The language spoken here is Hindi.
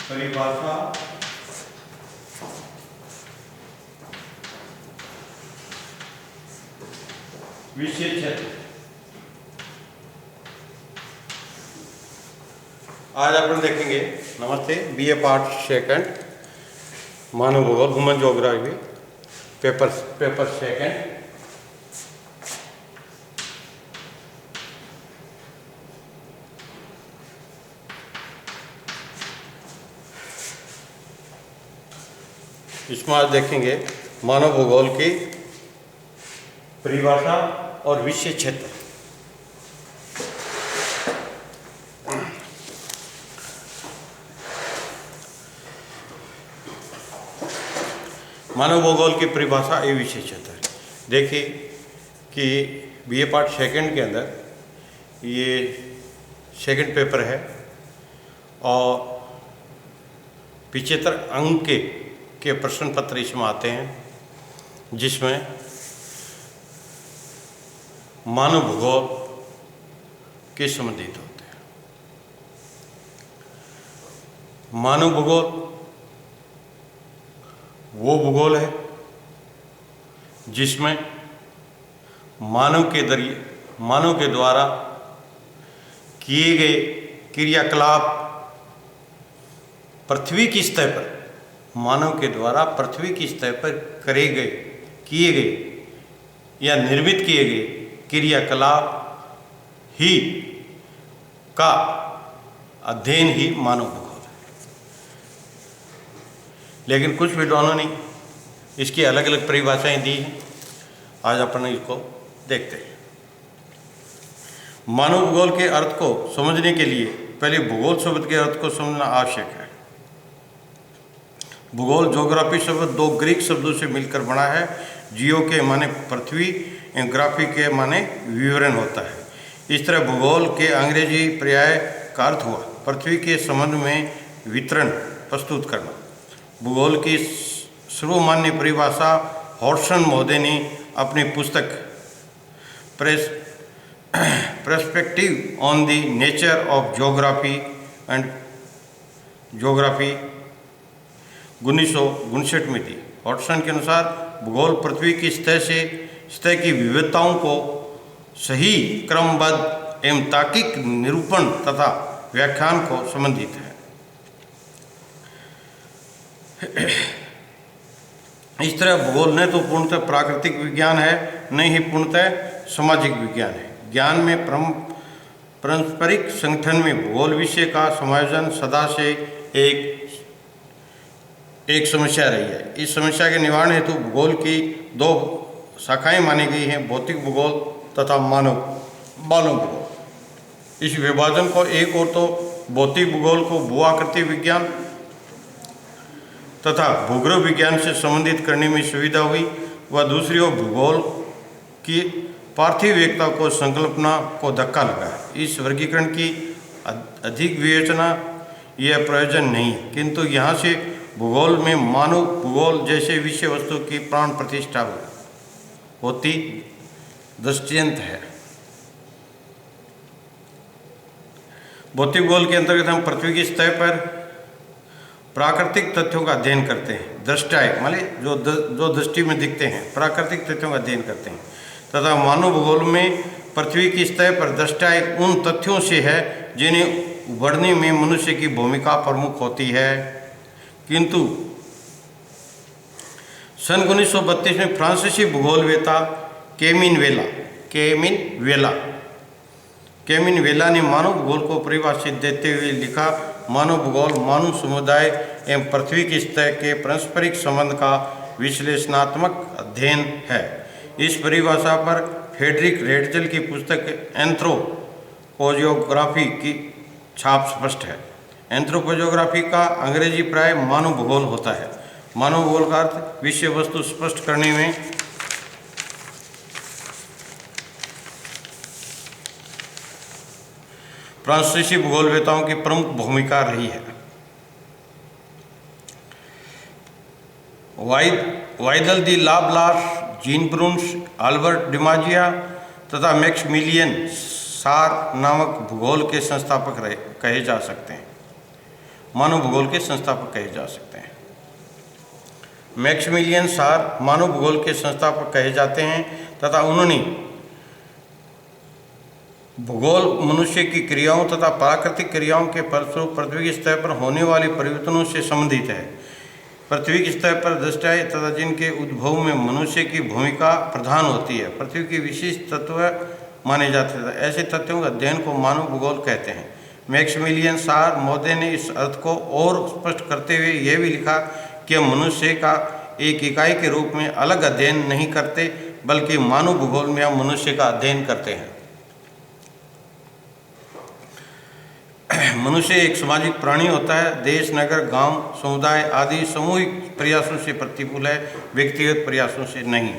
परिभाषा विषय क्षेत्र। आज अपन देखेंगे, नमस्ते, बीए पार्ट सेकंड मानव भूगोल ह्यूमन ज्योग्राफी पेपर सेकंड। इसमें आज देखेंगे मानव भूगोल की परिभाषा और विषय क्षेत्र। मानव भूगोल की परिभाषा ये विषय क्षेत्र है। देखिए कि बीए पार्ट सेकंड के अंदर ये सेकंड पेपर है और 75 अंक के प्रश्न पत्र इसमें आते हैं, जिसमें मानव भूगोल के संबंधित होते हैं। मानव भूगोल वो भूगोल है जिसमें मानव के द्वारा किए गए क्रियाकलाप पृथ्वी की सतह पर, मानव के द्वारा पृथ्वी की सतह पर किए गए या निर्मित किए गए क्रियाकलाप ही का अध्ययन ही मानव भूगोल है। लेकिन कुछ विद्वानों ने इसकी अलग अलग परिभाषाएं दी हैं। आज अपन इसको देखते हैं। मानव भूगोल के अर्थ को समझने के लिए पहले भूगोल शब्द के अर्थ को समझना आवश्यक है। भूगोल ज्योग्राफी शब्द दो ग्रीक शब्दों से मिलकर बना है। जियो के माने पृथ्वी एवं ग्राफी के माने विवरण होता है। इस तरह भूगोल के अंग्रेजी पर्याय का अर्थ हुआ पृथ्वी के संबंध में वितरण प्रस्तुत करना। भूगोल की सर्वमान्य परिभाषा हॉडसन महोदय ने अपनी पुस्तक perspective on the nature of geography and geography 1959 में दी। हॉडसन के अनुसार भूगोल पृथ्वी की सतह की विविधताओं को सही क्रमबद्ध एवं तार्किक निरूपण तथा व्याख्यान को संबंधित है। इस तरह भूगोल न तो पूर्णतः प्राकृतिक विज्ञान है, न ही पूर्णतः सामाजिक विज्ञान है। ज्ञान में पारस्परिक संगठन में भूगोल विषय का समायोजन सदा से एक समस्या रही है। इस समस्या के निवारण हेतु भूगोल की दो शाखाएं मानी गई हैं, भौतिक भूगोल तथा मानव भूगोल। इस विभाजन को एक और तो भौतिक भूगोल को भू-आकृति विज्ञान तथा भूग्रह विज्ञान से संबंधित करने में सुविधा हुई, व दूसरी ओर भूगोल की पार्थिव एकता को संकल्पना को धक्का लगा। इस वर्गीकरण की अधिक विवेचना यह प्रयोजन नहीं है, किंतु यहाँ से भूगोल में मानव भूगोल जैसे विषय वस्तु की प्राण प्रतिष्ठा होती दृष्टांत है। भौतिक भूगोल के अंतर्गत हम पृथ्वी की सतह पर प्राकृतिक तथ्यों का अध्ययन करते हैं। दृष्टाएं माने जो दृष्टि में दिखते हैं, प्राकृतिक तथ्यों का अध्ययन करते हैं, तथा मानव भूगोल में पृथ्वी की सतह पर दृष्टाएं उन तथ्यों से है जिन्हें उभरने में मनुष्य की भूमिका प्रमुख होती है। किंतु सन 1932 में फ्रांसीसी भूगोलवेता केमिन वेला ने मानव भूगोल को परिभाषित देते हुए लिखा, मानव भूगोल मानव समुदाय एवं पृथ्वी की सतह के पारस्परिक संबंध का विश्लेषणात्मक अध्ययन है। इस परिभाषा पर फ्रेडरिक रेडजल की पुस्तक एंथ्रोपोजियोग्राफी की छाप स्पष्ट है। एंथ्रोपोजियोग्राफी का अंग्रेजी प्राय मानव भूगोल होता है। मानव भूगोल का अर्थ विषय वस्तु स्पष्ट करने में फ्रांसीसी भूगोलवेताओं की प्रमुख भूमिका रही है। वाइदल दी लाब्लास, जीन ब्रून्स, अल्बर्ट डिमाजिया तथा मैक्सिमिलियन सार नामक भूगोल के संस्थापक कहे जा सकते हैं। मानव भूगोल के संस्थापक कहे जा सकते हैं। मैक्सिमिलियन सार मानव भूगोल के संस्थापक कहे जाते हैं तथा उन्होंने भूगोल मनुष्य की क्रियाओं तथा प्राकृतिक क्रियाओं के फलस्वरूप पृथ्वी के सतह पर होने वाले परिवर्तनों से संबंधित है। पृथ्वी की सतह पर दृष्टाएँ तथा जिनके उद्भव में मनुष्य की भूमिका प्रधान होती है पृथ्वी के विशिष्ट तत्व माने जाते हैं। ऐसे तथ्यों के अध्ययन को मानव भूगोल कहते हैं। मैक्सिमिलियन सार महोदय ने इस अर्थ को और स्पष्ट करते हुए यह भी लिखा कि हम मनुष्य का एक इकाई के रूप में अलग अध्ययन नहीं करते बल्कि मानव भूगोल में हम मनुष्य का अध्ययन करते हैं। मनुष्य एक सामाजिक प्राणी होता है। देश, नगर, गांव, समुदाय आदि सामूहिक प्रयासों से प्रतिकूल है, व्यक्तिगत प्रयासों से नहीं।